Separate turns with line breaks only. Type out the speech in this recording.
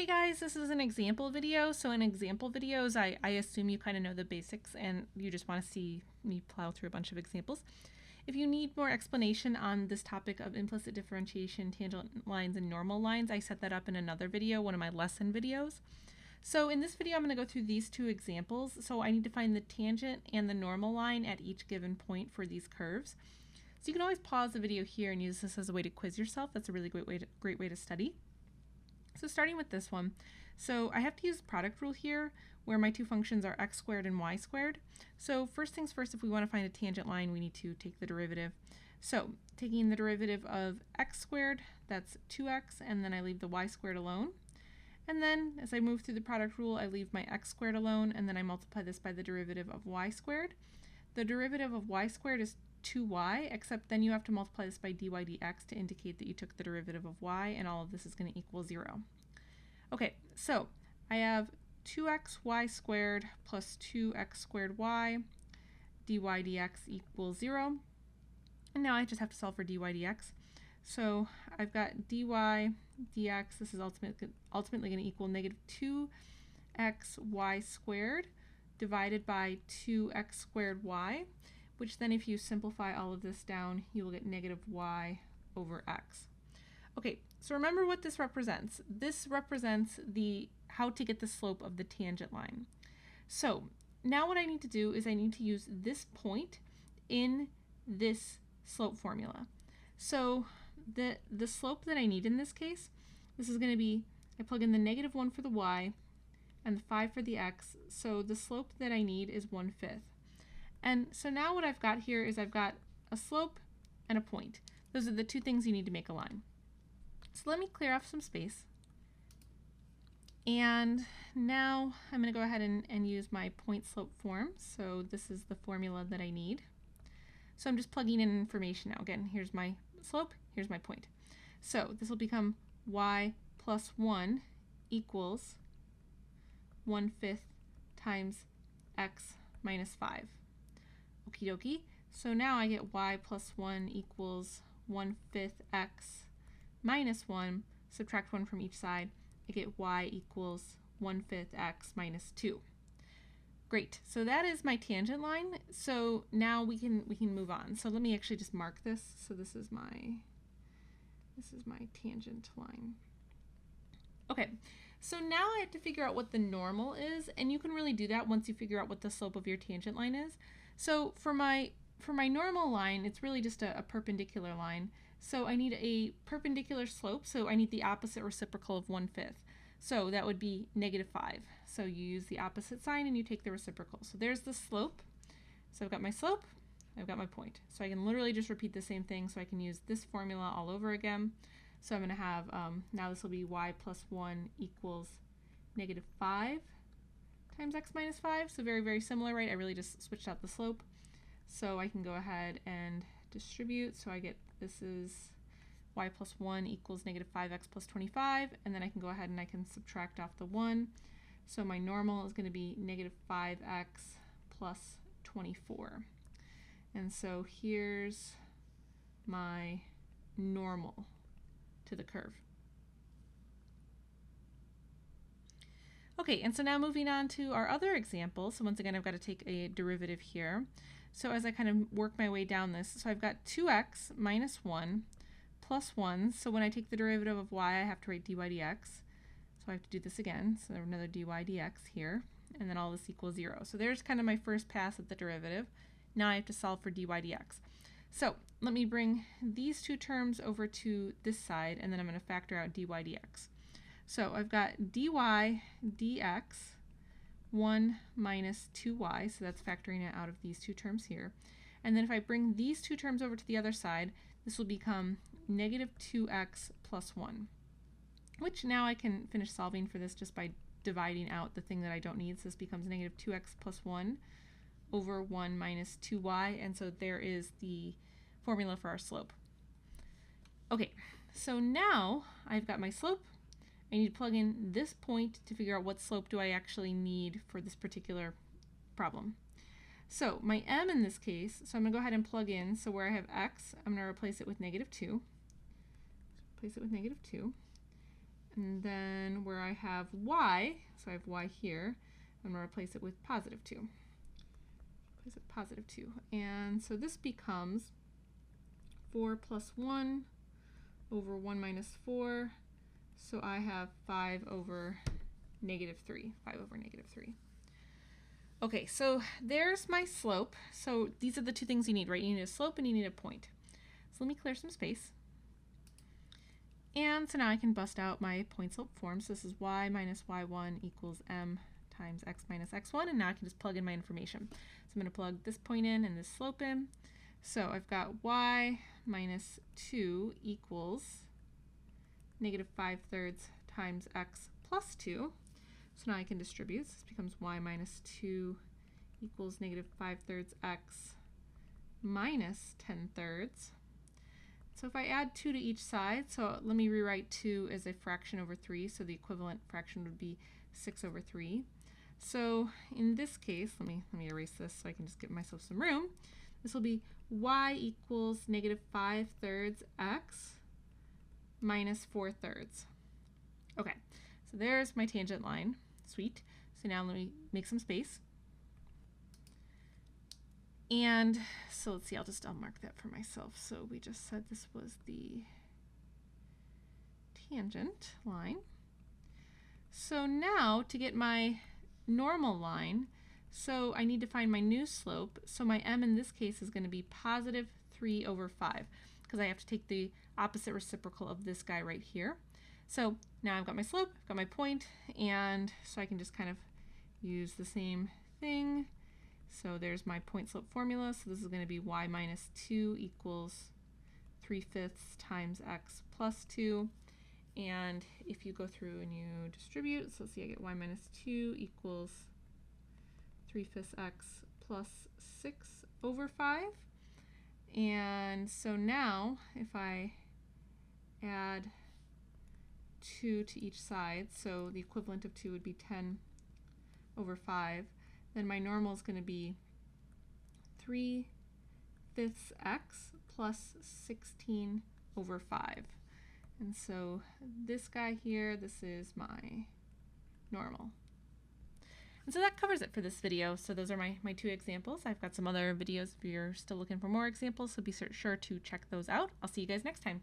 Hey guys, this is an example video. So in example videos, I assume you kind of know the basics and you just want to see me plow through a bunch of examples. If you need more explanation on this topic of implicit differentiation, tangent lines, and normal lines, I set that up in another video, one of my lesson videos. So in this video, I'm going to go through these two examples. So I need to find the tangent and the normal line at each given point for these curves. So you can always pause the video here and use this as a way to quiz yourself. That's a really great way to study. So starting with this one, so I have to use the product rule here where my two functions are x squared and y squared. So first things first, if we want to find a tangent line, we need to take the derivative. So taking the derivative of x squared, that's 2x, and then I leave the y squared alone. And then as I move through the product rule, I leave my x squared alone, and then I multiply this by the derivative of y squared. The derivative of y squared is 2y, except then you have to multiply this by dy dx to indicate that you took the derivative of y, and all of this is going to equal 0. Okay, so I have 2xy squared plus 2x squared y, dy dx equals 0. And now I just have to solve for dy dx. So I've got dy dx, this is ultimately going to equal negative 2xy squared divided by 2x squared y, which then if you simplify all of this down, you will get negative y over x. Okay, so remember what this represents. This represents how to get the slope of the tangent line. So now what I need to do is I need to use this point in this slope formula. So the slope that I need in this case, this is going to be, I plug in the negative 1 for the y and the 5 for the x, so the slope that I need is 1/5. And so now what I've got here is I've got a slope and a point. Those are the two things you need to make a line. So let me clear off some space. And now I'm going to go ahead and use my point slope form. So this is the formula that I need. So I'm just plugging in information now. Again, here's my slope, here's my point. So this will become y plus 1 equals 1/5 times x minus 5. Okie dokie. So now I get y plus 1 equals 1/5 x minus 1. Subtract 1 from each side. I get y equals 1/5 x minus 2. Great. So that is my tangent line. So now we can move on. So let me actually just mark this. So this is my tangent line. Okay. So now I have to figure out what the normal is, and you can really do that once you figure out what the slope of your tangent line is. So for my normal line, it's really just a perpendicular line. So I need a perpendicular slope, so I need the opposite reciprocal of 1/5. So that would be -5. So you use the opposite sign and you take the reciprocal. So there's the slope. So I've got my slope, I've got my point. So I can literally just repeat the same thing, so I can use this formula all over again. So I'm going to have, now this will be y plus 1 equals -5 times x minus 5. So very, very similar, right? I really just switched out the slope. So I can go ahead and distribute. So I get, this is y plus 1 equals -5x plus 25. And then I can go ahead and I can subtract off the 1. So my normal is going to be -5x plus 24. And so here's my normal to the curve. Okay, and so now moving on to our other example. So once again, I've got to take a derivative here. So as I kind of work my way down this, so I've got 2x minus 1 plus 1. So when I take the derivative of y, I have to write dy dx. So I have to do this again. So another dy dx here. And then all this equals 0. So there's kind of my first pass at the derivative. Now I have to solve for dy dx. So let me bring these two terms over to this side, and then I'm going to factor out dy dx. So I've got dy dx 1 minus 2y, so that's factoring it out of these two terms here. And then if I bring these two terms over to the other side, this will become -2x plus 1, which now I can finish solving for this just by dividing out the thing that I don't need. So this becomes -2x plus 1 over 1 minus 2y, and so there is the formula for our slope. Okay, so now I've got my slope. I need to plug in this point to figure out what slope do I actually need for this particular problem. So my m in this case, so I'm going to go ahead and plug in. So where I have x, I'm going to replace it with -2. Replace it with -2. And then where I have y, so I have y here, I'm going to replace it with positive 2. Replace it with positive 2. And so this becomes 4 plus 1 over 1 minus 4. So I have 5 over negative 3. 5 over negative 3. Okay, so there's my slope. So these are the two things you need, right? You need a slope and you need a point. So let me clear some space. And so now I can bust out my point-slope form. So this is y minus y1 equals m times x minus x1. And now I can just plug in my information. So I'm going to plug this point in and this slope in. So I've got y minus 2 equals negative 5/3 times x plus 2. So now I can distribute. So this becomes y minus 2 equals negative 5/3 x minus 10/3. So if I add 2 to each side, so let me rewrite 2 as a fraction over 3, so the equivalent fraction would be 6 over 3. So in this case, let me erase this so I can just give myself some room. This will be y equals negative 5/3 x minus 4/3. Okay, so there's my tangent line. Sweet. So now let me make some space. And so let's see, I'll mark that for myself. So we just said this was the tangent line. So now to get my normal line, so I need to find my new slope. So my m in this case is going to be positive 3 over 5 because I have to take the opposite reciprocal of this guy right here. So now I've got my slope, I've got my point, and so I can just kind of use the same thing. So there's my point-slope formula. So this is going to be y minus 2 equals 3/5 times x plus 2. And if you go through and you distribute, so let's see, I get y minus 2 equals 3/5 x plus 6 over 5. And so now if I add 2 to each side, so the equivalent of 2 would be 10 over 5, then my normal is going to be 3/5 x plus 16 over 5. And so this guy here, this is my normal. And so that covers it for this video. So those are my two examples. I've got some other videos if you're still looking for more examples, so be sure to check those out. I'll see you guys next time.